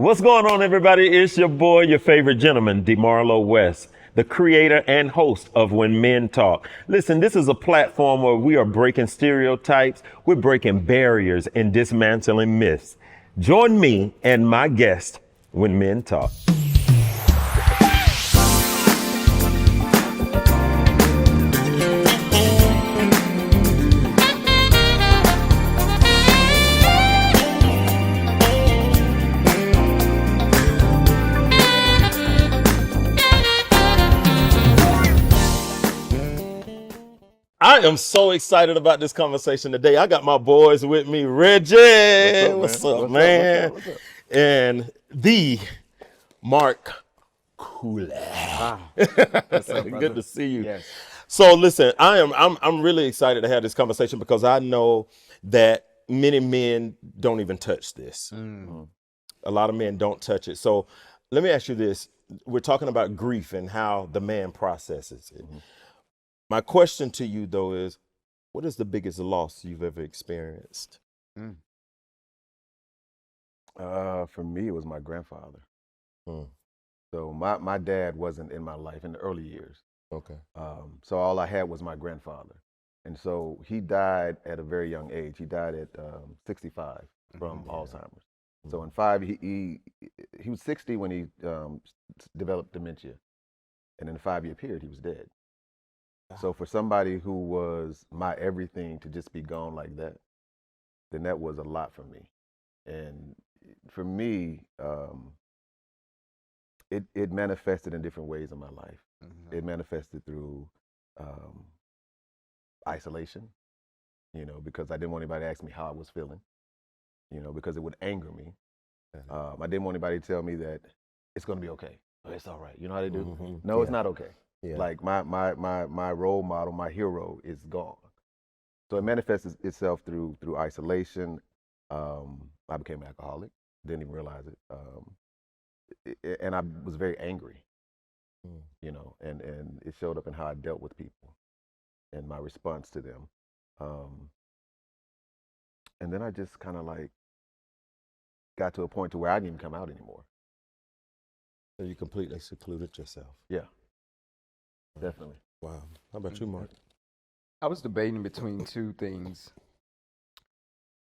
What's going on, everybody? It's your boy, your favorite gentleman, DeMarlo West, the creator and host of When Men Talk. Listen, this is a platform where we are breaking stereotypes, we're breaking barriers, and dismantling myths. Join me and my guest when men talk. I am so excited about this conversation today. I got my boys with me, Reggie. What's up, man? What's up? And the Mark Cooley. Good to see you. Yes. So listen, I'm really excited to have this conversation because I know that many men don't even touch this. A lot of men don't touch it. So let me ask you this. We're talking about grief and how the man processes it. My question to you, though, is what is the biggest loss you've ever experienced? For me, it was my grandfather. So my dad wasn't in my life in the early years. Okay. So all I had was my grandfather. And so he died at a very young age. He died at 65 from Alzheimer's. So in he was 60 when he developed dementia. And in a 5-year period, he was dead. So for somebody who was my everything to just be gone like that, then that was a lot for me. And for me, it manifested in different ways in my life. It manifested through isolation, because I didn't want anybody to ask me how I was feeling, because it would anger me. I didn't want anybody to tell me that it's going to be okay. Oh, it's all right. You know how they do? No, it's not okay. Yeah. Like my role model, my hero is gone. So it manifests itself through isolation. I became an alcoholic, didn't even realize it. And I was very angry, and it showed up in how I dealt with people and my response to them. And then I just kind of like got to a point to where I didn't even come out anymore. So you completely secluded yourself? Yeah. Definitely. Wow. How about you, Mark? I was debating between two things.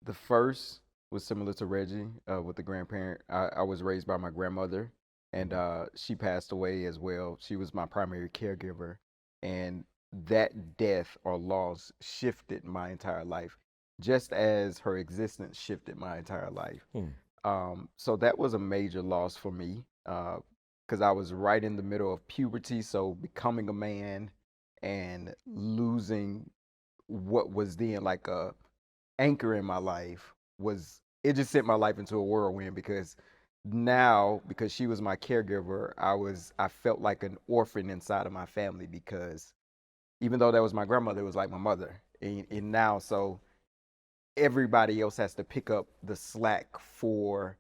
The first was similar to Reggie with the grandparent. I was raised by my grandmother, and she passed away as well. She was my primary caregiver, and that death or loss shifted my entire life, just as her existence shifted my entire life. So that was a major loss for me. Because I was right in the middle of puberty, so becoming a man and losing what was then like a anchor in my life it just sent my life into a whirlwind because she was my caregiver, I felt like an orphan inside of my family because even though that was my grandmother, it was like my mother. And now, so everybody else has to pick up the slack for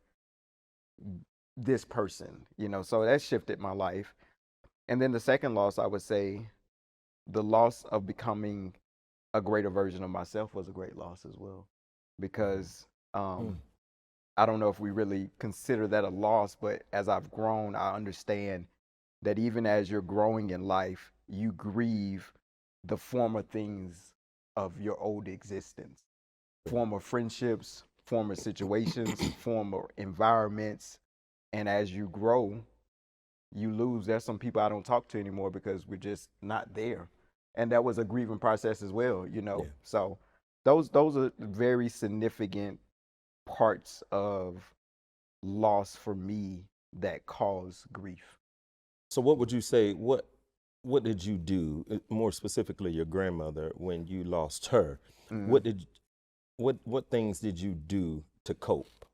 this person, so that shifted my life. And then the second loss, I would say the loss of becoming a greater version of myself was a great loss as well, because I don't know if we really consider that a loss, but as I've grown, I understand that even as you're growing in life, you grieve the former things of your old existence, former friendships, former situations, former environments. And as you grow, you lose. There's some people I don't talk to anymore because we're just not there. And that was a grieving process as well, Yeah. So those are very significant parts of loss for me that cause grief. So what would you say, what did you do, more specifically your grandmother, when you lost her? What things did you do to cope?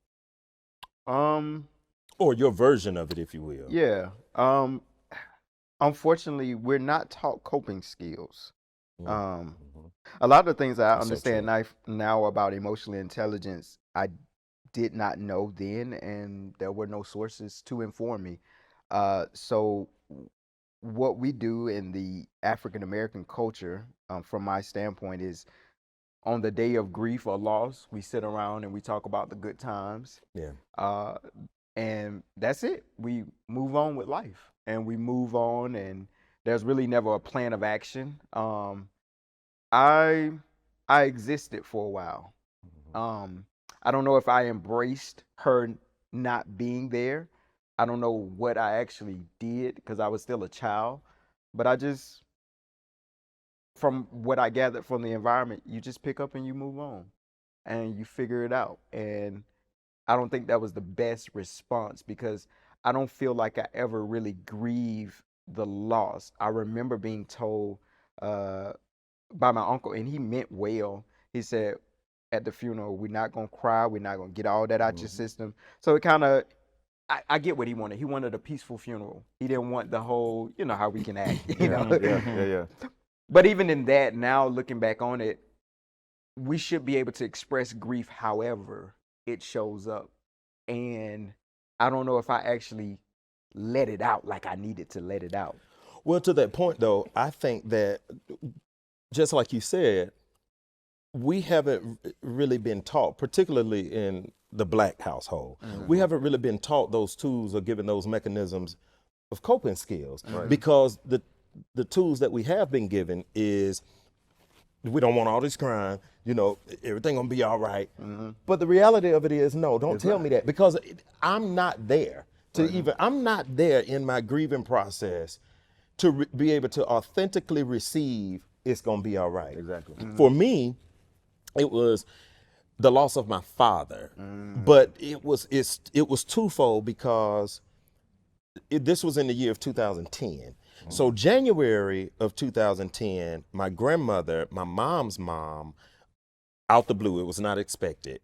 Or your version of it, if you will. Yeah. Unfortunately, we're not taught coping skills. A lot of the things that I understand now about emotional intelligence, I did not know then, and there were no sources to inform me. So what we do in the African American culture, from my standpoint, is on the day of grief or loss, we sit around and we talk about the good times. Yeah. and that's it. We move on with life, and we move on, and there's really never a plan of action. I I existed for a while. Um, I don't know if I embraced her not being there. I don't know what I actually did because I was still a child, but I just, from what I gathered from the environment, you just pick up and you move on and you figure it out. And I don't think that was the best response because I don't feel like I ever really grieve the loss. I remember being told uh, by my uncle, and he meant well. He said at the funeral, "We're not gonna cry. We're not gonna get all that out your system." So it kind of, I get what he wanted. He wanted a peaceful funeral. He didn't want the whole, you know, how we can act, you know. Yeah. But even in that, now looking back on it, we should be able to express grief however it shows up. And I don't know if I actually let it out like I needed to let it out. Well, to that point, though, I think that just like you said, we haven't really been taught, particularly in the Black household, we haven't really been taught those tools or given those mechanisms of coping skills, because the tools that we have been given is, we don't want all this crime, you know, everything gonna be all right. But the reality of it is, no, don't tell me that, because I'm not there to I'm not there in my grieving process to be able to authentically receive it's gonna be all right. Exactly. For me, it was the loss of my father, but it was twofold, because this was in the year of 2010. So January of 2010, my grandmother, my mom's mom, out the blue, it was not expected,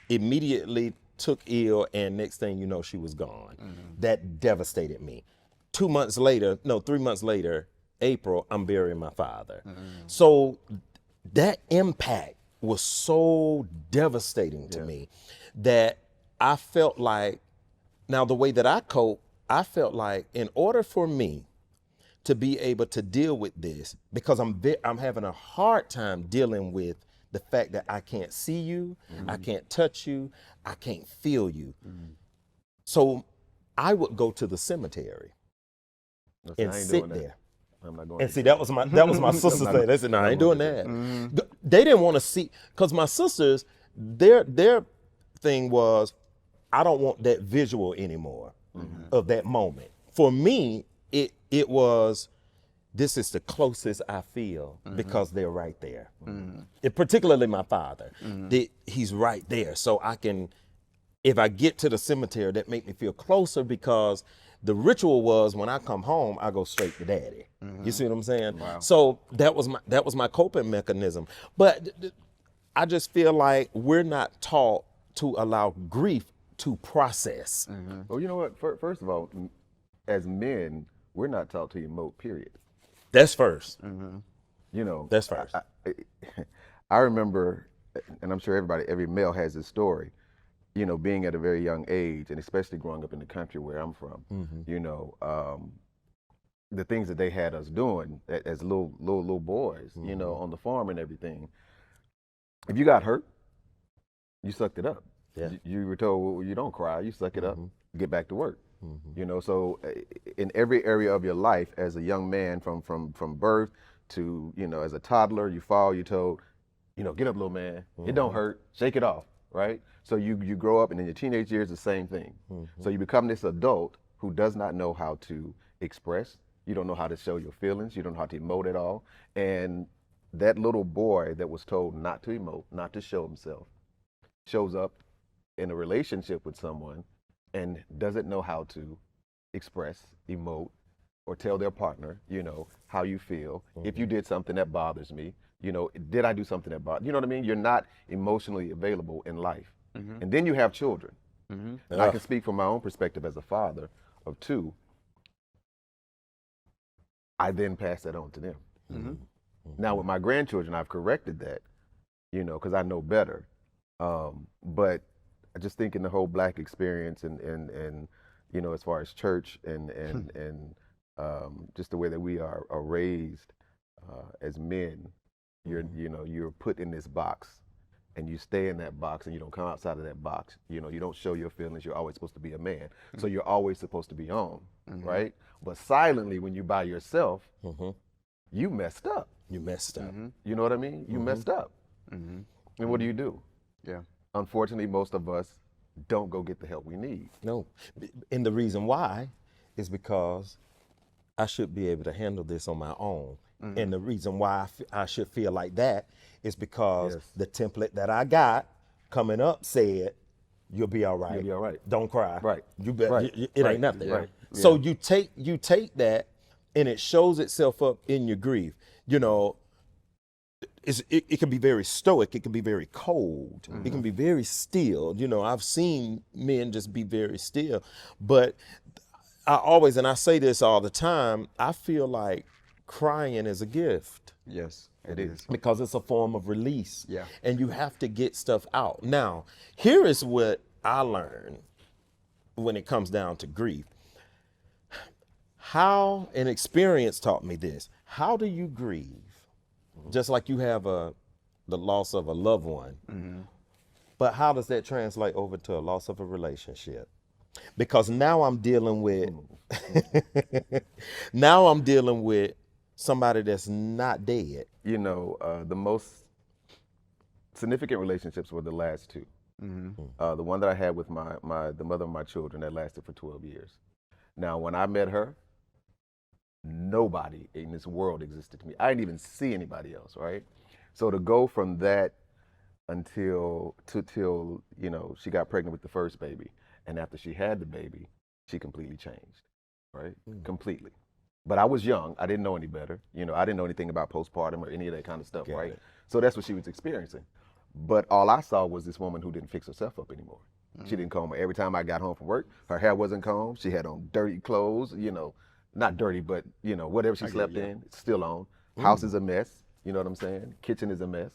immediately took ill, and next thing you know, she was gone. That devastated me. 3 months later, April, I'm burying my father. So that impact was so devastating to me that I felt like, now the way that I cope, I felt like in order for me to be able to deal with this, because I'm having a hard time dealing with the fact that I can't see you, I can't touch you, I can't feel you. So I would go to the cemetery and sit there. I'm not going And to see, that was my sister's thing. They said, "No, I ain't doing that." They didn't want to see, because my sisters, their thing was, I don't want that visual anymore of that moment. For me, it was, this is the closest I feel, because they're right there. Particularly my father, he's right there. So I can, if I get to the cemetery, that make me feel closer, because the ritual was, when I come home, I go straight to daddy. You see what I'm saying? Wow. So that was my coping mechanism. But I just feel like we're not taught to allow grief to process. Well, you know what? First of all, as men, we're not taught to emote, period. That's first. You know, That's first. I remember, and I'm sure every male has this story, you know, being at a very young age, and especially growing up in the country where I'm from, you know, the things that they had us doing as little boys, you know, on the farm and everything. If you got hurt, you sucked it up. Yeah. You were told, well, you don't cry, you suck it up, get back to work. You know, so in every area of your life, as a young man, from birth to, you know, as a toddler, you fall, you're told, you know, get up, little man, it don't hurt, shake it off, right? So you grow up, and in your teenage years, the same thing. So you become this adult who does not know how to express, you don't know how to show your feelings, you don't know how to emote at all. And that little boy that was told not to emote, not to show himself, shows up in a relationship with someone and doesn't know how to express, emote, or tell their partner, you know, how you feel. If you did something that bothers me, you know, did I do something that bothers you? Know what I mean? You're not emotionally available in life. And then you have children. And I can speak from my own perspective as a father of two. I then pass that on to them. Now with my grandchildren, I've corrected that, you know, because I know better. But I just think in the whole Black experience, and you know, as far as church and just the way that we are raised as men, you're put in this box, and you stay in that box and you don't come outside of that box, you don't show your feelings, you're always supposed to be a man. So you're always supposed to be on, right? But silently, when you're by yourself, you messed up. You messed up. You know what I mean? You messed up. And what do you do? Yeah. Unfortunately, most of us don't go get the help we need. No. And the reason why is because I should be able to handle this on my own. And the reason why I should feel like that is because the template that I got coming up said, you'll be all right. You'll be all right. Don't cry. Right. You bet. Right. It Right. ain't nothing. Right. So you take that, and it shows itself up in your grief. It can be very stoic. It can be very cold. It can be very still. I've seen men just be very still. But I always, and I say this all the time, I feel like crying is a gift. Yes, it is. Because it's a form of release. Yeah. And you have to get stuff out. Now, here is what I learned when it comes down to grief. How an experience taught me this. How do you grieve? Just like you have the loss of a loved one. But how does that translate over to a loss of a relationship? Because now I'm dealing with somebody that's not dead. The most significant relationships were the last two. The one that I had with the mother of my children, that lasted for 12 years. Now, when I met her, nobody in this world existed to me. I didn't even see anybody else, right? So to go from that till she got pregnant with the first baby, and after she had the baby, she completely changed, right? Completely. But I was young. I didn't know any better. I didn't know anything about postpartum or any of that kind of stuff, right? So that's what she was experiencing. But all I saw was this woman who didn't fix herself up anymore. She didn't comb her. Every time I got home from work, her hair wasn't combed. She had on dirty clothes, not dirty, but whatever she slept in, it's still on. House is a mess. You know what I'm saying? Kitchen is a mess.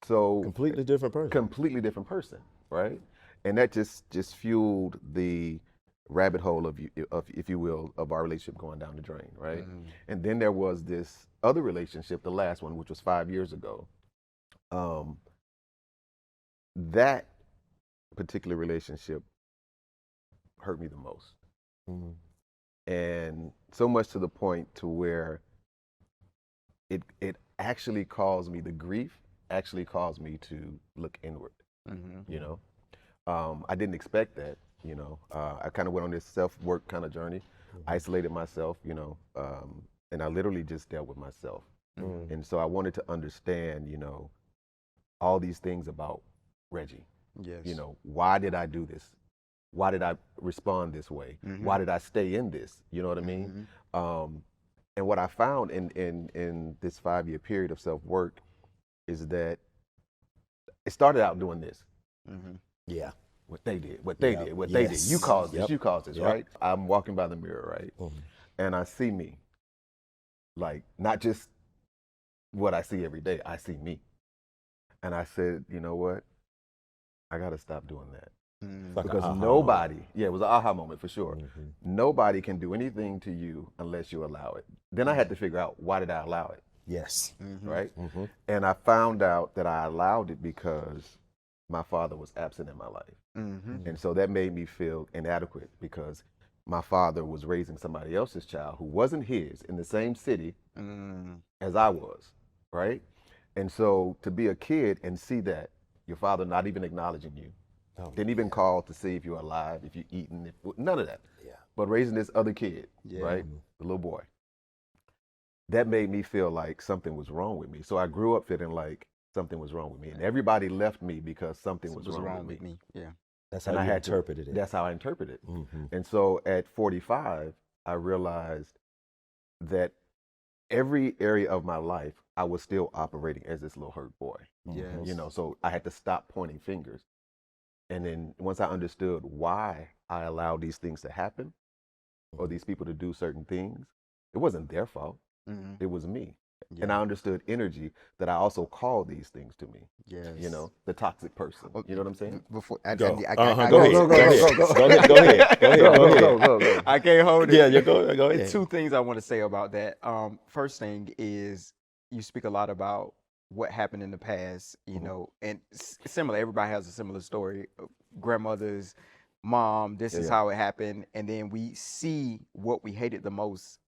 So Completely different person. Completely different person, right? And that just fueled the rabbit hole of if you will, of our relationship going down the drain, right? And then there was this other relationship, the last one, which was 5 years ago. That particular relationship hurt me the most. And so much to the point to where it actually caused me, the grief actually caused me to look inward. I didn't expect that. I kind of went on this self-work kind of journey, isolated myself, and I literally just dealt with myself. And so I wanted to understand, all these things about Reggie. Yes. Why did I do this? Why did I respond this way? Why did I stay in this? You know what I mean? And what I found in this 5-year period of self-work is that it started out doing this. Yeah. What they did, what they did, what they did. You caused this, you caused this, right? I'm walking by the mirror, right? And I see me. Like, not just what I see every day, I see me. And I said, you know what? I got to stop doing that. Because nobody, it was an aha moment for sure. Nobody can do anything to you unless you allow it. Then I had to figure out, why did I allow it? Yes. Right? And I found out that I allowed it because my father was absent in my life. And so that made me feel inadequate because my father was raising somebody else's child who wasn't his in the same city as I was, right? And so to be a kid and see that your father not even acknowledging you, didn't even call to see if you're alive, if you're eating, none of that. But raising this other kid, right, the little boy, that made me feel like something was wrong with me. So I grew up feeling like something was wrong with me, and everybody left me because something was wrong with me. That's how you interpreted it. That's how I interpreted it. And so at 45, I realized that every area of my life, I was still operating as this little hurt boy. So I had to stop pointing fingers. And then once I understood why I allowed these things to happen, or these people to do certain things, it wasn't their fault. It was me. And I understood energy that I also called these things to me. The toxic person. You know what I'm saying? Before Go ahead. I can't hold it. Yeah, go ahead. Two things I want to say about that. First thing is, you speak a lot about what happened in the past, you know, and similar, everybody has a similar story. Grandmother's mom, this is how it happened. And then we see what we hated the most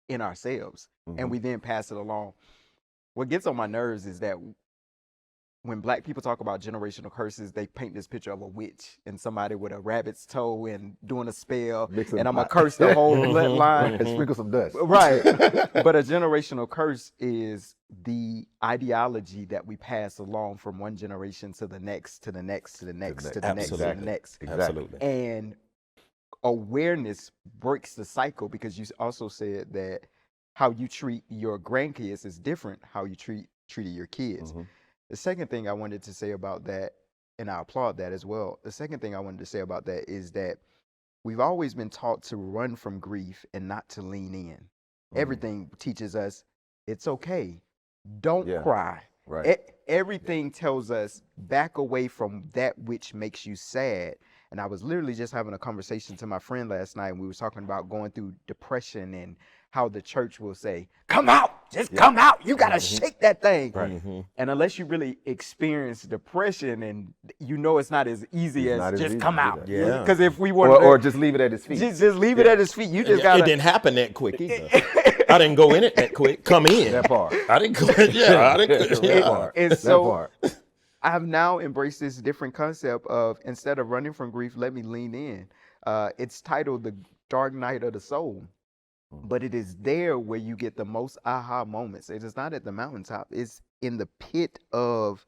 in ourselves, and we then pass it along. What gets on my nerves is that when Black people talk about generational curses, they paint this picture of a witch and somebody with a rabbit's toe and doing a spell, and I'm going to curse the whole bloodline. And sprinkle some dust. Right. But a generational curse is the ideology that we pass along from one generation to the next, to the next, to the next, to the next, to the next. Absolutely. And awareness breaks the cycle, because you also said that how you treat your grandkids is different how you treated your kids. The second thing I wanted to say about that, and I applaud that as well. The second thing I wanted to say about that is that we've always been taught to run from grief and not to lean in. Everything teaches us it's okay. Don't cry. Right. Everything tells us back away from that which makes you sad. And I was literally just having a conversation to my friend last night, and we were talking about going through depression and how the church will say, come out, just come out. You got to shake that thing. Right. And unless you really experience depression, and you know it's not as easy as just come out. Yeah. Because if we want or just leave it at his feet. Just leave it at his feet. You just got It didn't happen that quick either. I didn't go in it that quick. Come in. That part. I didn't go in. Yeah, I didn't. That part. And That so part. I have now embraced this different concept of, instead of running from grief, let me lean in. It's titled The Dark Night of the Soul. But it is there where you get the most aha moments. It is not at the mountaintop. It's in the pit of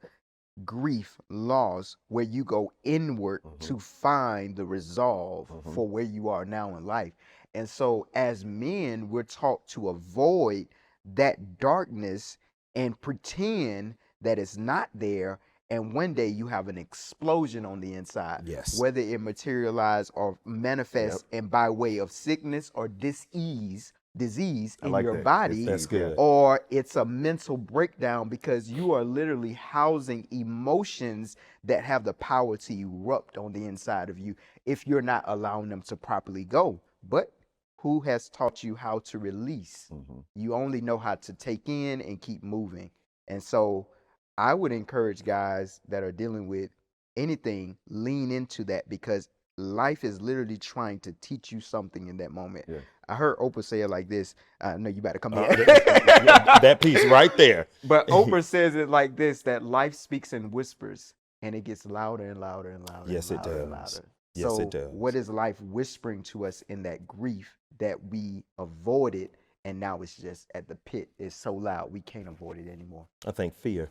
grief, loss, where you go inward to find the resolve for where you are now in life. And so as men, we're taught to avoid that darkness and pretend that it's not there. And one day you have an explosion on the inside. Yes. Whether it materialize or manifests and by way of sickness or disease in your body, That's good. or it's a mental breakdown because you are literally housing emotions that have the power to erupt on the inside of you if you're not allowing them to properly go. But who has taught you how to release? You only know how to take in and keep moving. And so I would encourage guys that are dealing with anything, lean into that, because life is literally trying to teach you something in that moment. I heard Oprah say it like this. No, you better come here. That piece right there. But Oprah says it like this, that life speaks in whispers, and it gets louder and louder and louder. Yes, and it louder and does. louder. Yes, So it does. what is life whispering to us in that grief that we avoided, and now it's just at the pit? It's so loud we can't avoid it anymore. I think fear.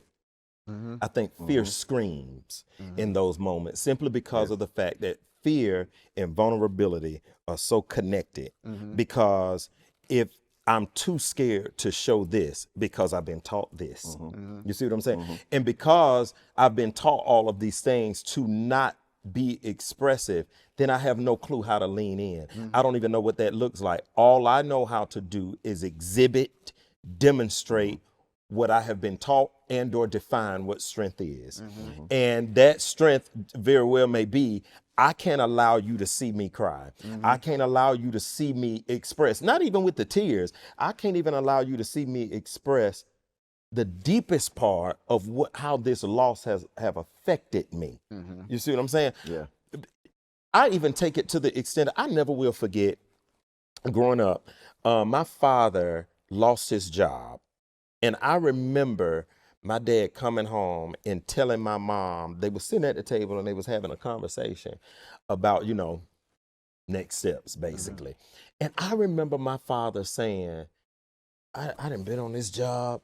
I think fear screams in those moments, simply because of the fact that fear and vulnerability are so connected. Because if I'm too scared to show this because I've been taught this, you see what I'm saying? And because I've been taught all of these things to not be expressive, then I have no clue how to lean in. I don't even know what that looks like. All I know how to do is exhibit, demonstrate what I have been taught, and or define what strength is. And that strength very well may be, I can't allow you to see me cry. I can't allow you to see me express, not even with the tears. I can't even allow you to see me express the deepest part of how this loss have affected me. You see what I'm saying? Yeah. I even take it to the extent, I never will forget, growing up, my father lost his job. And I remember my dad coming home and telling my mom, they were sitting at the table and they was having a conversation about, next steps, basically. And I remember my father saying, I done been on this job.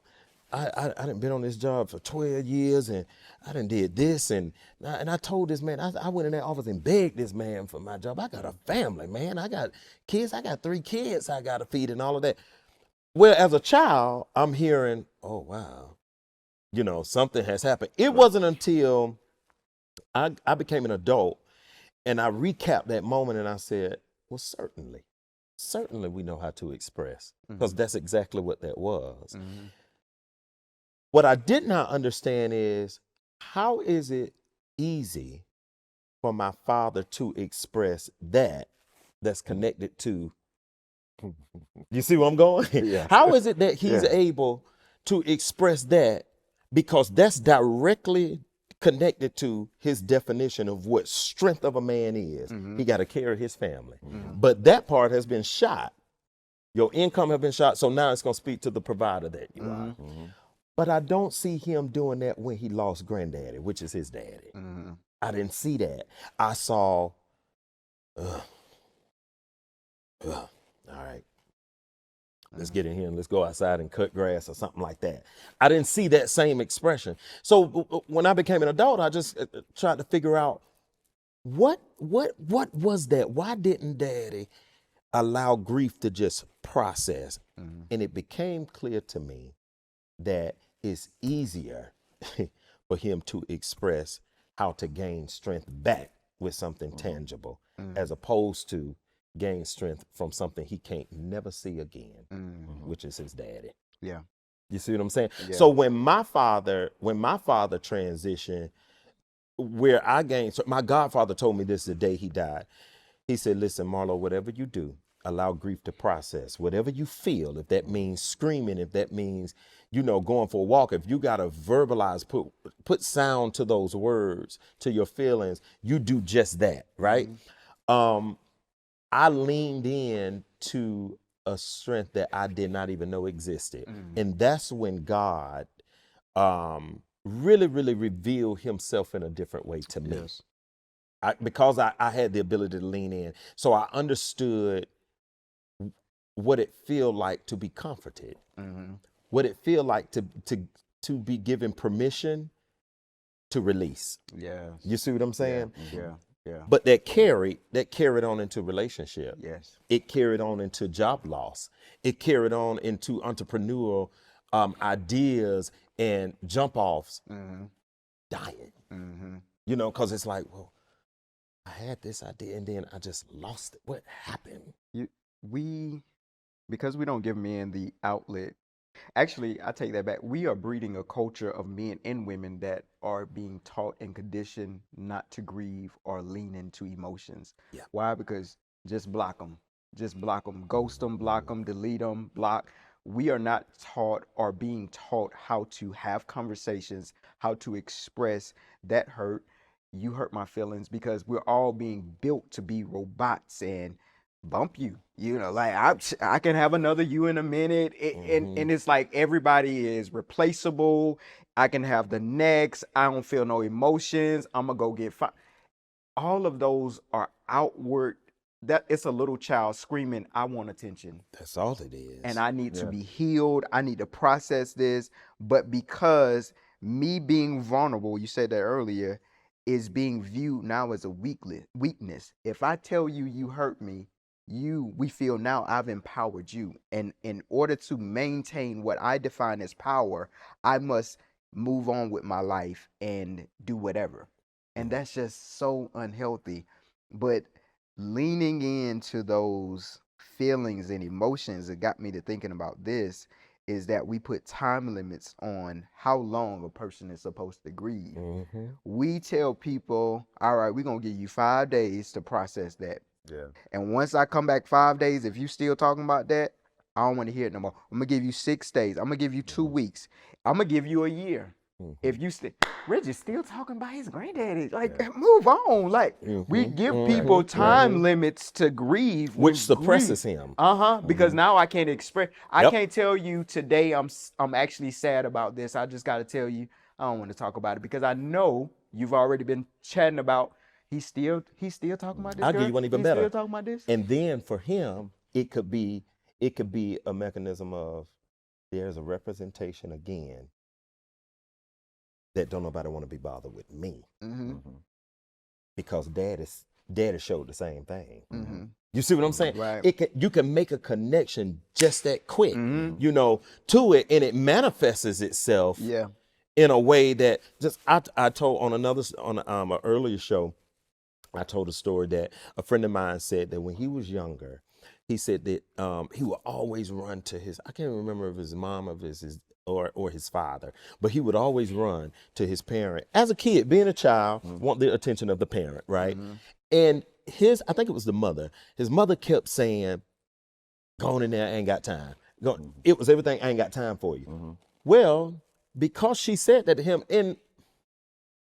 I done been on this job for 12 years, and I done did this. And I told this man, I went in that office and begged this man for my job. I got a family, man. I got kids. I got 3 kids I got to feed and all of that. Well, as a child, I'm hearing, oh, wow, something has happened. It wasn't until I became an adult and I recapped that moment and I said, well, certainly we know how to express, because that's exactly what that was. What I did not understand is, how is it easy for my father to express that's connected to, you see where I'm going? Yeah. How is it that he's able to express that, because that's directly connected to his definition of what strength of a man is. He got to carry his family. But that part has been shot. Your income has been shot, so now it's going to speak to the provider that you are. But I don't see him doing that when he lost granddaddy, which is his daddy. I didn't see that. I saw, all right, let's get in here and let's go outside and cut grass or something like that. I didn't see that same expression. So when I became an adult, I just tried to figure out what was that? Why didn't daddy allow grief to just process? And it became clear to me that it's easier for him to express how to gain strength back with something tangible, as opposed to gain strength from something he can't never see again, which is his daddy. Yeah. You see what I'm saying? Yeah. So when my father transitioned, where I gained, so my godfather told me this the day he died. He said, listen, Marlo, whatever you do, allow grief to process. Whatever you feel, if that means screaming, if that means, going for a walk, if you got to verbalize, put sound to those words, to your feelings, you do just that, right? I leaned in to a strength that I did not even know existed. And that's when God really, really revealed himself in a different way to me. Yes. Because I had the ability to lean in. So I understood what it feel like to be comforted, what it feel like to be given permission to release. Yes. You see what I'm saying? Yeah. Yeah. But that carried on into relationship. Yes. It carried on into job loss. It carried on into entrepreneurial ideas and jump offs, dying. Because it's like, well, I had this idea and then I just lost it. What happened? Because we don't give men the outlet. Actually, I take that back. We are breeding a culture of men and women that are being taught and conditioned not to grieve or lean into emotions. Yeah. Why? Because just block them. Just block them. Ghost them, block them, delete them, block. We are not taught or being taught how to have conversations, how to express that hurt. You hurt my feelings, because we're all being built to be robots and bump you. Like I can have another you in a minute, and it's like everybody is replaceable. I can have the next. I don't feel no emotions. I'm gonna go get fired. All of those are outward. That it's a little child screaming, I want attention. That's all it is. And I need to be healed. I need to process this. But because me being vulnerable, you said that earlier, is being viewed now as a weakness. If I tell you you hurt me, we feel now I've empowered you. And in order to maintain what I define as power, I must move on with my life and do whatever. And that's just so unhealthy. But leaning into those feelings and emotions, it got me to thinking about this, is that we put time limits on how long a person is supposed to grieve. We tell people, all right, we're going to give you 5 days to process that. Yeah. And once I come back 5 days, if you still talking about that, I don't want to hear it no more. I'm going to give you 6 days. I'm going to give you 2 weeks. I'm going to give you a year. If you Reggie's still talking about his granddaddy. Like, move on. Like, we give people time limits to grieve. Which suppresses him. Because now I can't express. I can't tell you today I'm actually sad about this. I just got to tell you I don't want to talk about it, because I know you've already been chatting about he's still talking about this. I'll give you one even better. Still talking about this. And then for him, it could be a mechanism of, there's a representation again that don't nobody want to be bothered with me, because daddy showed the same thing. You see what I'm saying? Right. You can make a connection just that quick, to it, and it manifests itself in a way that just I told on an earlier show. I told a story that a friend of mine said that when he was younger, he said that he would always run to I can't remember if his mom or his father, but he would always run to his parent. As a kid, being a child, want the attention of the parent, right? And I think it was the mother. His mother kept saying, "Go on in there, I ain't got time." It was everything, I ain't got time for you. Well, because she said that to him, and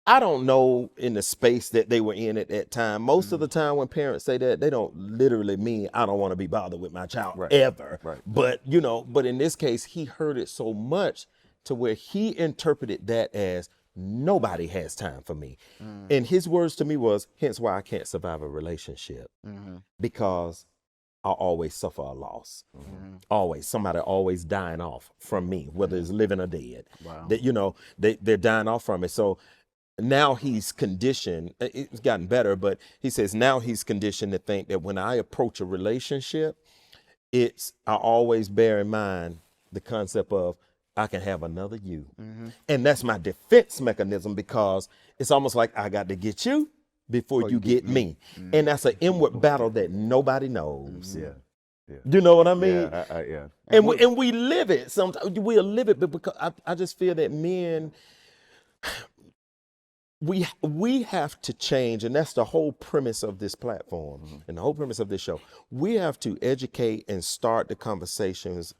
I don't know in the space that they were in at that time. Most of the time when parents say that, they don't literally mean I don't want to be bothered with my child ever. Right. But but in this case, he heard it so much to where he interpreted that as nobody has time for me. And his words to me was, hence why I can't survive a relationship, because I always suffer a loss. Always, somebody always dying off from me, whether it's living or dead. Wow. That they're dying off from it. So now he's conditioned, it's gotten better, but he says now he's conditioned to think that when I approach a relationship, I always bear in mind the concept of I can have another you. And that's my defense mechanism, because it's almost like I got to get you before you get me. And that's an inward battle that nobody knows. Yeah. You know what I mean? Yeah. And we live it. Sometimes we'll live it, but because I just feel that men, we have to change, and that's the whole premise of this platform and the whole premise of this show. We have to educate and start the conversations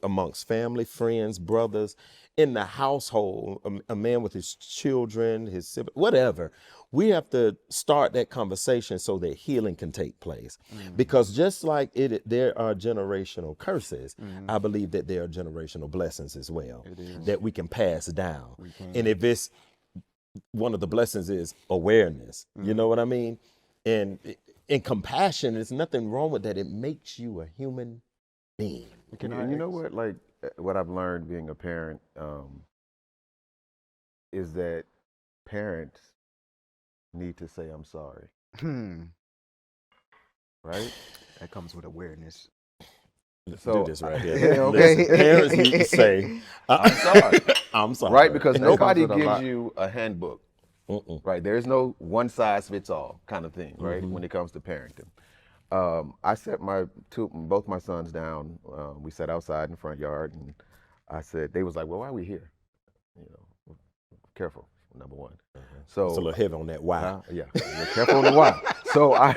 amongst family, friends, brothers, in the household, a man with his children, his siblings, whatever. We have to start that conversation so that healing can take place. Because just like there are generational curses, I believe that there are generational blessings as well that we can pass down. And if it's one of the blessings is awareness, you know what I mean? And compassion, there's nothing wrong with that. It makes you a human being. And you know what? Like, what I've learned being a parent is that parents need to say, I'm sorry. Right? That comes with awareness. Let's So- do this right here. Okay. Listen, parents need to say, I'm sorry. I'm sorry. Right? Because That nobody comes with a lot. gives you a handbook. Mm-mm. Right? There's no one size fits all kind of thing, right? When it comes to parenting. I set both my sons down. We sat outside in the front yard, and I said, they was like, well, why are we here? You know, careful, number one. So It's a little heavy on that why. yeah, you're careful on the why. So I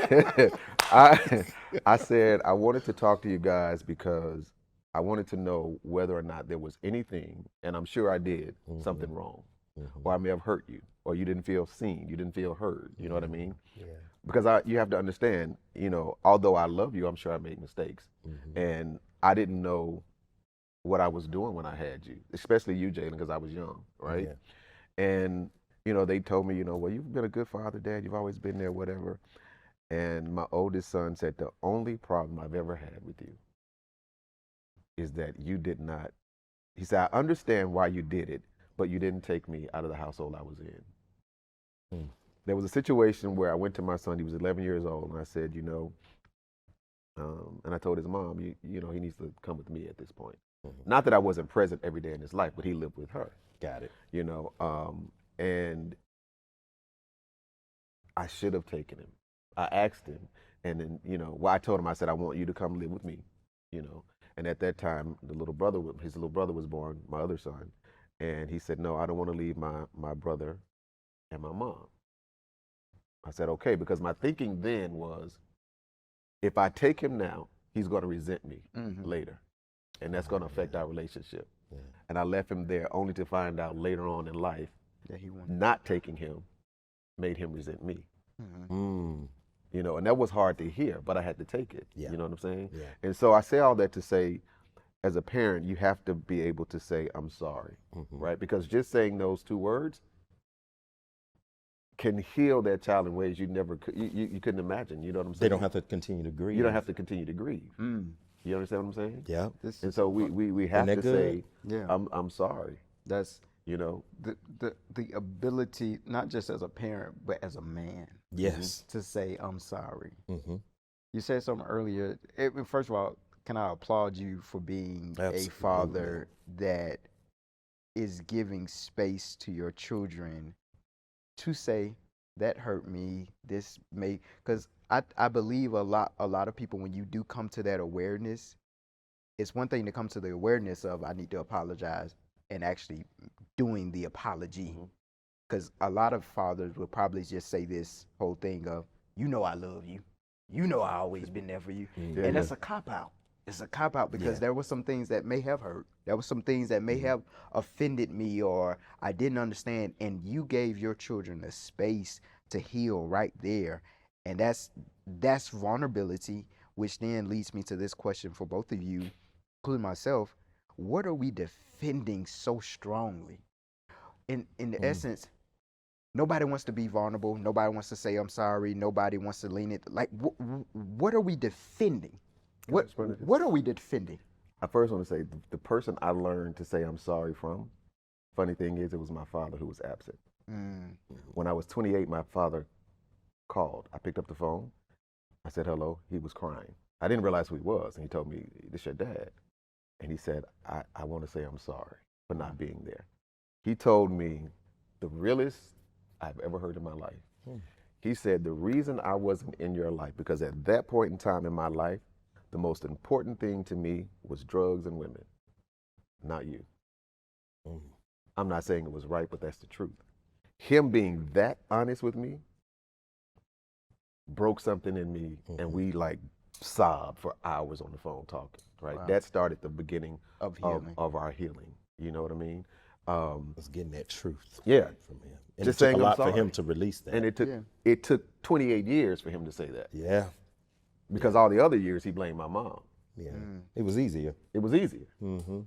said I wanted to talk to you guys because I wanted to know whether or not there was anything, and I'm sure I did, something wrong, or I may have hurt you, or you didn't feel seen, you didn't feel heard. You know what I mean? Yeah. Because you have to understand, although I love you, I'm sure I made mistakes, and I didn't know what I was doing when I had you, especially you, Jalen, because I was young, right? Yeah. And they told me, well, you've been a good father, Dad. You've always been there, whatever. And my oldest son said, the only problem I've ever had with you is that you did not. He said, I understand why you did it, but you didn't take me out of the household I was in. There was a situation where I went to my son. He was 11 years old, and I said, and I told his mom, he needs to come with me at this point. Not that I wasn't present every day in his life, but he lived with her. Got it. And I should have taken him. I asked him, and then, I told him, I said, I want you to come live with me, And at that time, his little brother was born, my other son, and he said, no, I don't want to leave my brother and my mom. I said, okay, because my thinking then was, if I take him now, he's going to resent me later, and that's going to affect our relationship. Yeah. And I left him there only to find out later on in life that not taking him made him resent me. And that was hard to hear, but I had to take it. Yeah. You know what I'm saying? Yeah. And so I say all that to say, as a parent, you have to be able to say, I'm sorry, right? Because just saying those two words can heal that child in ways you never could, you couldn't imagine. You know what I'm saying? They don't have to continue to grieve. You don't have to continue to grieve. You understand what I'm saying? Yeah. And so we have to say, I'm sorry. That's the ability, not just as a parent, but as a man. Yes. To say, I'm sorry. You said something earlier. First of all, can I applaud you for being a father that is giving space to your children to say, that hurt me, this may, because I believe a lot of people, when you do come to that awareness, it's one thing to come to the awareness of, I need to apologize, and actually doing the apology. Because a lot of fathers will probably just say this whole thing of, I love you. I always been there for you. And that's a cop-out. it's a cop out because there were some things that may have hurt. There were some things that may have offended me or I didn't understand. And you gave your children the space to heal right there. And that's vulnerability, which then leads me to this question for both of you, including myself. What are we defending so strongly? In the essence, nobody wants to be vulnerable. Nobody wants to say, I'm sorry. Nobody wants to lean it. Like, what are we defending? What are we defending? I first want to say the person I learned to say I'm sorry from, funny thing is, it was my father who was absent. When I was 28, my father called. I picked up the phone. I said, hello. He was crying. I didn't realize who he was. And he told me, this is your dad. And he said, I want to say I'm sorry for not being there. He told me the realest I've ever heard in my life. He said, the reason I wasn't in your life, because at that point in time in my life, the most important thing to me was drugs and women, not you. I'm not saying it was right, but that's the truth. Him being that honest with me broke something in me, and we like sobbed for hours on the phone talking, right? Wow. That started the beginning Of healing. of our healing. You know what I mean? Was getting that truth Yeah. from him. And Just it took saying a I'm lot for sorry. him to release that. And it took 28 years for him to say that. Yeah. Because all the other years he blamed my mom. Yeah. It was easier. It was easier. Mm-hmm.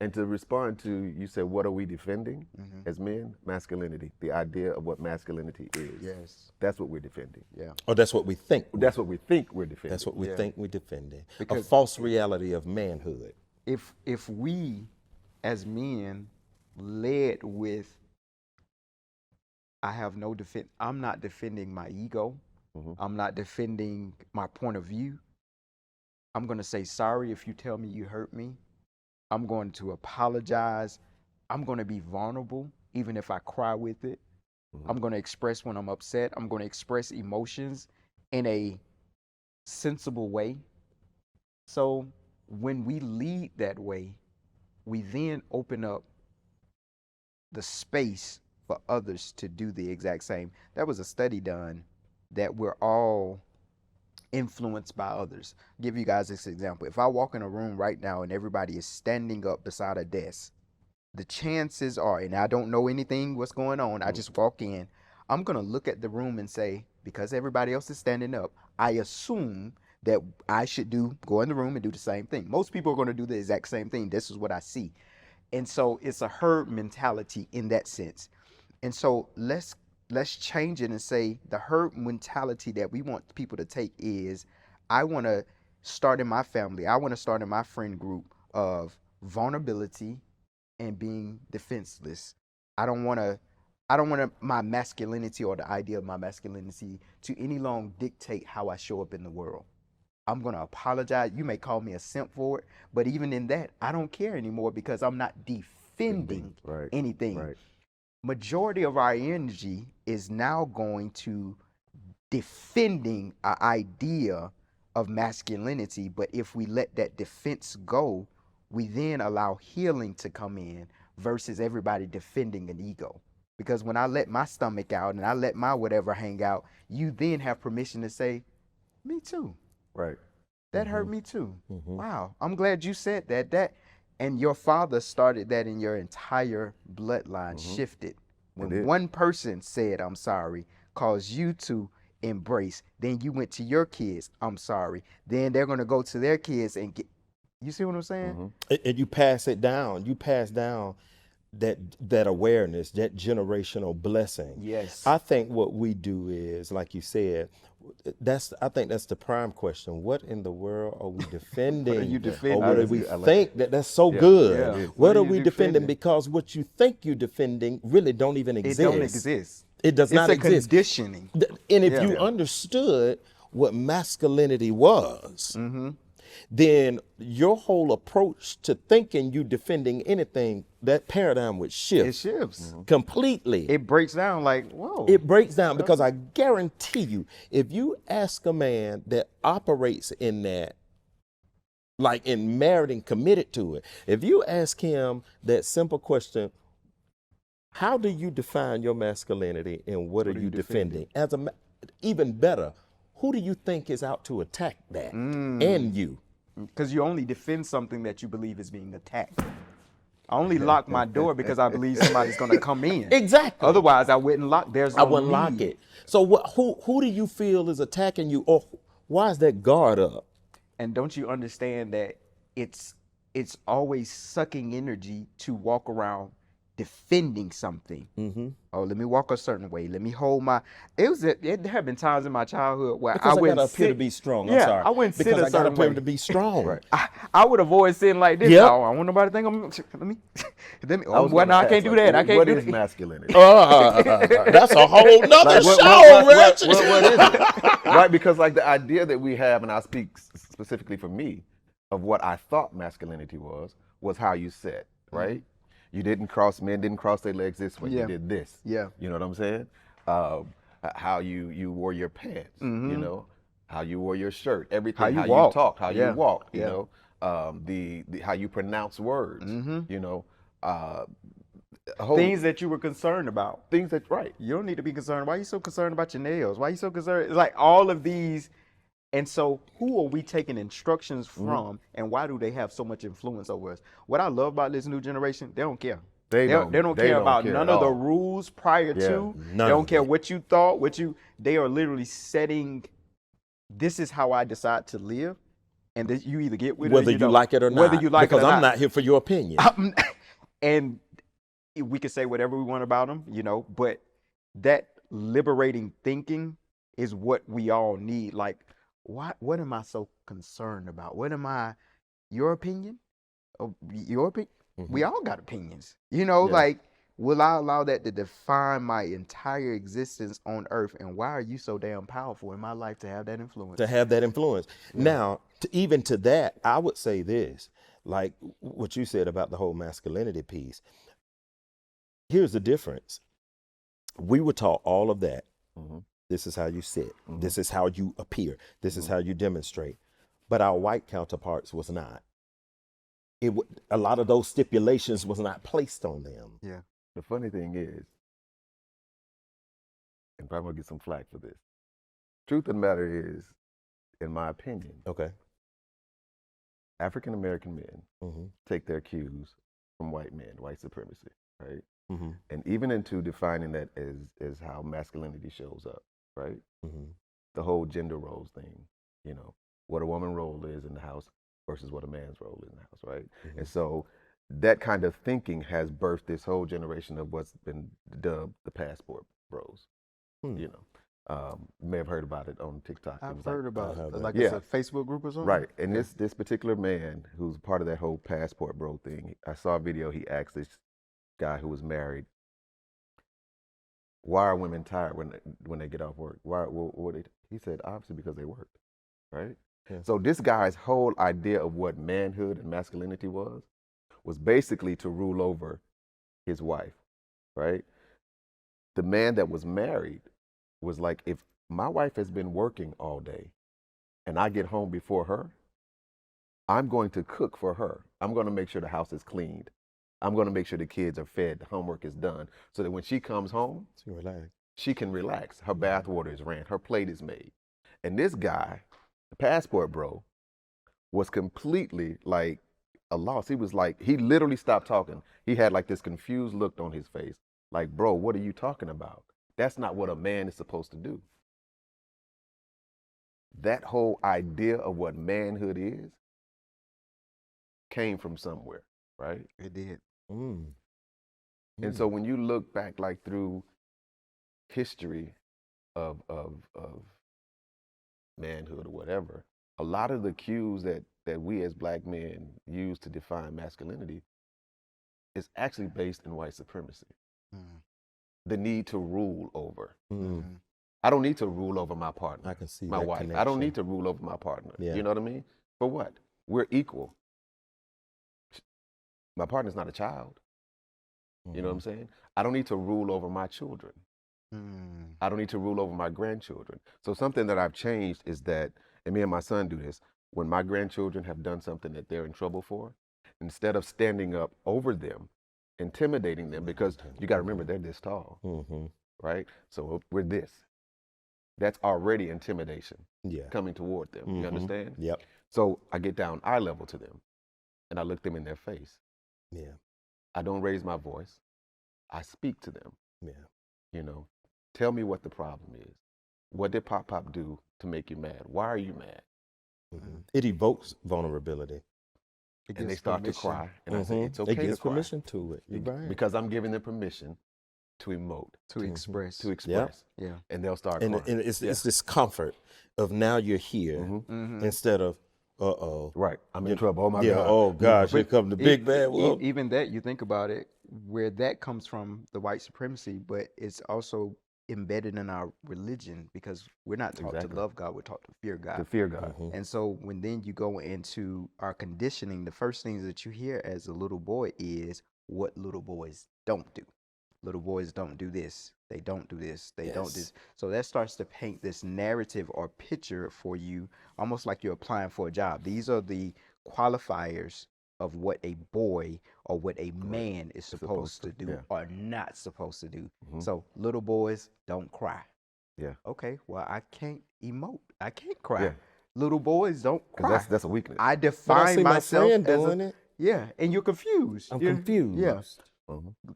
And to respond to, you said, what are we defending as men? Masculinity, the idea of what masculinity is. Yes. That's what we're defending. Yeah. Or that's what we think. That's what we think we're defending. That's what we think we're defending. A Because- false reality of manhood. If we as men led with I'm not defending my ego. I'm not defending my point of view. I'm going to say sorry if you tell me you hurt me. I'm going to apologize. I'm going to be vulnerable, even if I cry with it. I'm going to express when I'm upset. I'm going to express emotions in a sensible way. So when we lead that way, we then open up the space for others to do the exact same. There was a study done that we're all influenced by others. I'll give you guys this example. If I walk in a room right now and everybody is standing up beside a desk, the chances are, and I don't know anything what's going on, I just walk in, I'm going to look at the room and say, because everybody else is standing up, I assume that I should go in the room and do the same thing. Most people are going to do the exact same thing. This is what I see. And so it's a herd mentality in that sense. And so let's change it and say the herd mentality that we want people to take is, I want to start in my family, I want to start in my friend group of vulnerability and being defenseless. I don't want my masculinity or the idea of my masculinity to any long dictate how I show up in the world. I'm going to apologize. You may call me a simp for it, but even in that, I don't care anymore because I'm not defending anything. Right. Majority of our energy is now going to defending an idea of masculinity, but if we let that defense go, we then allow healing to come in versus everybody defending an ego. Because when I let my stomach out and I let my whatever hang out, you then have permission to say, me too. Right. That hurt me too. Wow. I'm glad you said that. And your father started that in your entire bloodline, shifted. When one person said, I'm sorry, caused you to embrace, then you went to your kids, I'm sorry. Then they're going to go to their kids and get, you see what I'm saying? And you pass it down. You pass down that awareness, that generational blessing. Yes. I think what we do is, like you said, I think that's the prime question. What in the world are we defending? What are you defending? Or what do we think that's so good? Yeah. What are are you we defending? defending? Because what you think you're defending really don't even exist. It don't exist. It does not It's a exist. conditioning. And if you understood what masculinity was, then your whole approach to thinking you defending anything, that paradigm would shift. It shifts. Completely. It breaks down like, whoa. It breaks down because I guarantee you, if you ask a man that operates in that, like in married and committed to it, if you ask him that simple question, how do you define your masculinity and what are you defending? Even better, who do you think is out to attack that and you? Because you only defend something that you believe is being attacked. I only lock my door because I believe somebody's going to come in. Exactly. Otherwise, I wouldn't lock. There's no I wouldn't lock need. it. So who do you feel is attacking you, or why is that guard up? And don't you understand that it's always sucking energy to walk around defending something? Mm-hmm. Oh, let me walk a certain way. Let me hold my. It have been times in my childhood where Because I wouldn't gotta appear sit. to be strong. Yeah, I'm sorry. I wouldn't sit because a I gotta certain appear way. to be strong. Right. I would avoid sitting like this. Yep. No, I want nobody to think I'm. Let me. Oh, well, no, I can't do that. I can't What do is that. masculinity? That's a whole nother Like, show, Rich. what is it? Right, because like the idea that we have, and I speak specifically for me, of what I thought masculinity was how you sat, right? You didn't cross, men didn't cross their legs this way. Yeah. You did this. Yeah. You know what I'm saying? How you wore your pants, you know, how you wore your shirt, everything, How you you walked. talked, how Yeah. you walked, you Yeah. know, the how you pronounce words, you know, Things that you were concerned about. things that right. You don't need to be concerned. Why are you so concerned about your nails? Why are you so concerned? It's like all of these. And so who are we taking instructions from, and why do they have so much influence over us? What I love about this new generation, they don't care. They don't care about care none at of the all. rules prior to. None They don't of care it. what you thought, they are literally setting, this is how I decide to live. And this, you either get with Whether it or you don't. like it or not. Whether you like because it or I'm not. not here for your opinion. And we can say whatever we want about them, you know, but that liberating thinking is what we all need. Like, what am I so concerned about? What am I, your opinion? Oh, your opinion? We all got opinions, you know, Yeah. like, will I allow that to define my entire existence on earth? And why are you so damn powerful in my life to have that influence? To have that influence. Now, even to that, I would say this, like what you said about the whole masculinity piece. Here's the difference. We were taught all of that. This is how you sit. This is how you appear. This is how you demonstrate. But our white counterparts was not. A lot of those stipulations was not placed on them. Yeah. The funny thing is, and probably gonna get some flack for this. Truth of the matter is, in my opinion, Okay. African American men take their cues from white men, white supremacy, right? And even into defining that as how masculinity shows up, right? The whole gender roles thing, you know, what a woman's role is in the house versus what a man's role is in the house, right? And so that kind of thinking has birthed this whole generation of what's been dubbed the passport bros, you know. You may have heard about it on TikTok. I've heard about it. Like Yeah. it's a Facebook group or something? Right. And this particular man who's part of that whole passport bro thing, I saw a video, he asked this guy who was married, why are women tired when they get off work? He said, obviously because they worked, right? Yeah. So this guy's whole idea of what manhood and masculinity was basically to rule over his wife, right? The man that was married was like, if my wife has been working all day and I get home before her, I'm going to cook for her. I'm going to make sure the house is cleaned. I'm going to make sure the kids are fed, the homework is done, so that when she comes home, she can relax. Her bath water is ran, her plate is made. And this guy, the passport bro, was completely like a loss. He was like, he literally stopped talking. He had like this confused look on his face. Like, bro, what are you talking about? That's not what a man is supposed to do. That whole idea of what manhood is came from somewhere, right? It did. And so when you look back like through history of manhood or whatever, a lot of the cues that we as black men use to define masculinity is actually based in white supremacy. The need to rule over. I don't need to rule over my partner. I can see my that wife. connection. I don't need to rule over my partner. Yeah. You know what I mean? For what? We're equal. My partner's not a child. You know what I'm saying? I don't need to rule over my children. I don't need to rule over my grandchildren. So something that I've changed is that, and me and my son do this, when my grandchildren have done something that they're in trouble for, instead of standing up over them, intimidating them, because you got to remember they're this tall, right? So we're this. that's already intimidation Yeah. coming toward them. You understand? Yep. So I get down eye level to them and I look them in their face. Yeah. I don't raise my voice. I speak to them. Yeah. You know, tell me what the problem is. What did Pop Pop do to make you mad? Why are you mad? It evokes vulnerability. And they start to cry. And I say, it's okay It gives to cry. permission to it. You're right. Because I'm giving them permission to emote. To express. To express. Yeah. And they'll start And, crying. and it's this comfort of now you're here instead of, uh-oh. Right. I'm in trouble. Oh, my Yeah, God. oh, gosh, here come the big bad wolf. Even that, you think about it, where that comes from, the white supremacy, but it's also embedded in our religion because we're not taught to love God, we're taught to fear God. To fear God. And so when then you go into our conditioning, the first things that you hear as a little boy is what little boys don't do. Little boys don't do this. They don't do this. They don't do this. So that starts to paint this narrative or picture for you, almost like you're applying for a job. These are the qualifiers of what a boy or what a man is supposed to do or not supposed to do. So little boys don't cry. Yeah. Okay, well, I can't emote. I can't cry. Yeah. Little boys don't cry. That's a weakness. I But I define see my myself friend as doing it. yeah, and you're confused. I'm You're- confused. Yeah.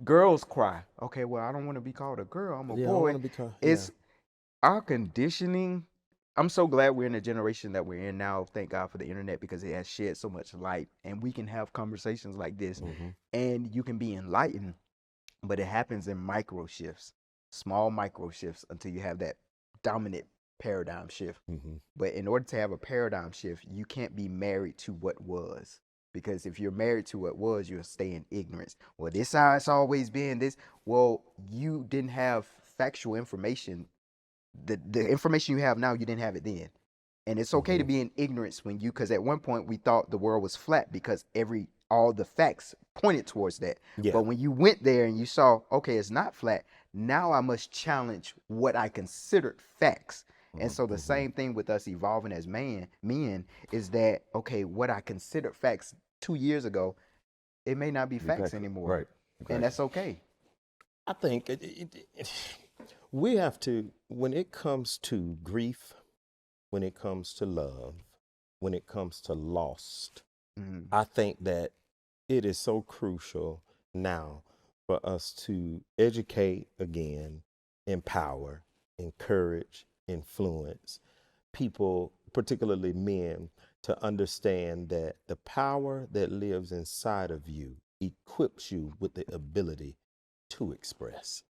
Girls cry. Okay, well, I don't want to be called a girl. I'm a Yeah, I boy. wanna be called- It's our conditioning. I'm so glad we're in the generation that we're in now. Thank God for the internet because it has shed so much light and we can have conversations like this and you can be enlightened, but it happens in micro shifts, small micro shifts until you have that dominant paradigm shift. But in order to have a paradigm shift, you can't be married to what was. Because if you're married to what was, you'll stay in ignorance. Well, this how it's always been. This, well, you didn't have factual information. The information you have now, you didn't have it then. And it's okay to be in ignorance when you, because at one point we thought the world was flat because all the facts pointed towards that. Yeah. But when you went there and you saw, okay, it's not flat, now I must challenge what I considered facts. And so the same thing with us evolving as men is that, okay, what I considered facts 2 years ago, it may not be facts anymore. Right. Exactly. And that's okay. I think we have to, when it comes to grief, when it comes to love, when it comes to lost, I think that it is so crucial now for us to educate again, empower, encourage, influence people, particularly men, to understand that the power that lives inside of you equips you with the ability to express.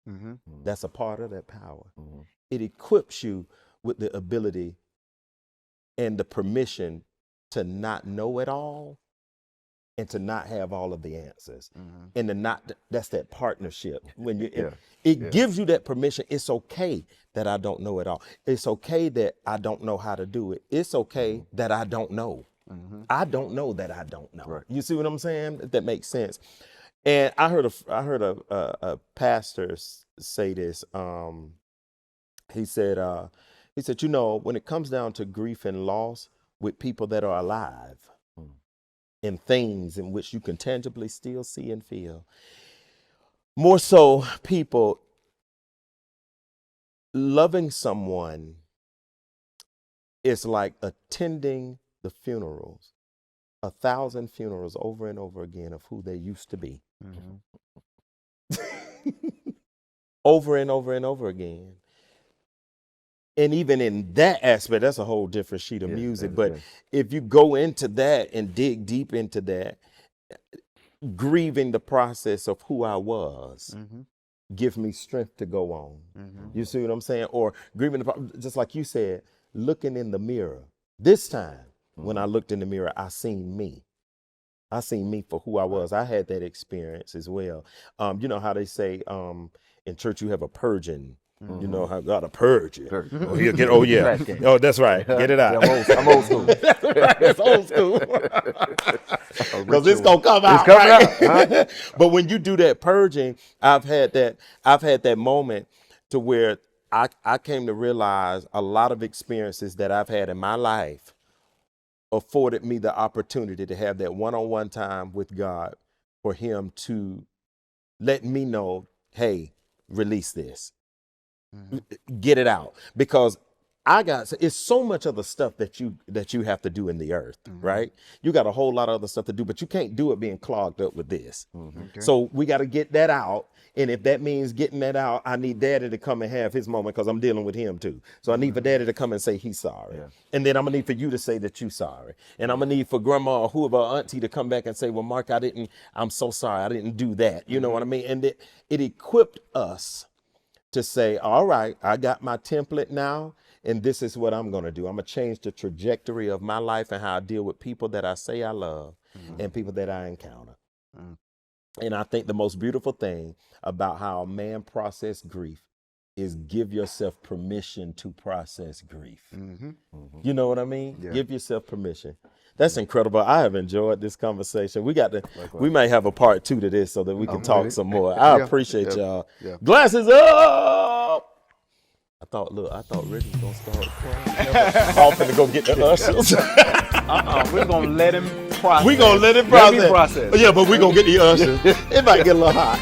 That's a part of that power. It equips you with the ability and the permission to not know it all and to not have all of the answers. And to not, that's that partnership. When you, it gives you that permission. It's okay that I don't know it all. It's okay that I don't know how to do it. It's okay that I don't know. I don't know that I don't know. Right. You see what I'm saying? That makes sense. And I heard a pastor say this. He said, you know, when it comes down to grief and loss with people that are alive, and things in which you can tangibly still see and feel. More so, people loving someone is like attending the funerals, 1,000 funerals over and over again of who they used to be. Over and over and over again. And even in that aspect, that's a whole different sheet of music. But if you go into that and dig deep into that, grieving the process of who I was, give me strength to go on. You see what I'm saying? Or grieving, just like you said, looking in the mirror. This time, when I looked in the mirror, I seen me. I seen me for who I was. I had that experience as well. You know how they say in church you have a purging. You know how God will purge you. Oh, he'll get, oh yeah. Oh, that's right. Get it out. I'm old school. That's right. That's old school. Because it's gonna come out. coming Right? out. But when you do that purging, I've had that moment to where I came to realize a lot of experiences that I've had in my life afforded me the opportunity to have that one-on-one time with God for him to let me know, hey, release this. Get it out. Because it's so much other stuff that you have to do in the earth, right? You got a whole lot of other stuff to do, but you can't do it being clogged up with this. Okay. So we got to get that out. And if that means getting that out, I need daddy to come and have his moment because I'm dealing with him too. So I need for daddy to come and say he's sorry. Yeah. And then I'm gonna need for you to say that you're sorry. And I'm gonna need for grandma or whoever, auntie, to come back and say, well, Mark, I'm so sorry. I didn't do that. You know what I mean? And it equipped us to say, all right, I got my template now. And this is what I'm going to do. I'm going to change the trajectory of my life and how I deal with people that I say I love and people that I encounter. And I think the most beautiful thing about how a man process grief is give yourself permission to process grief. You know what I mean? Yeah. Give yourself permission. That's incredible. I have enjoyed this conversation. We might have a part 2 to this so that we can talk some more. I appreciate y'all. Yeah. Glasses up. I thought Reggie was gonna start crying. I'm finna go get the ushers. We're gonna let him process. We gonna let him Let me process. process. Yeah, but we gonna get the ushers. It might get a little hot.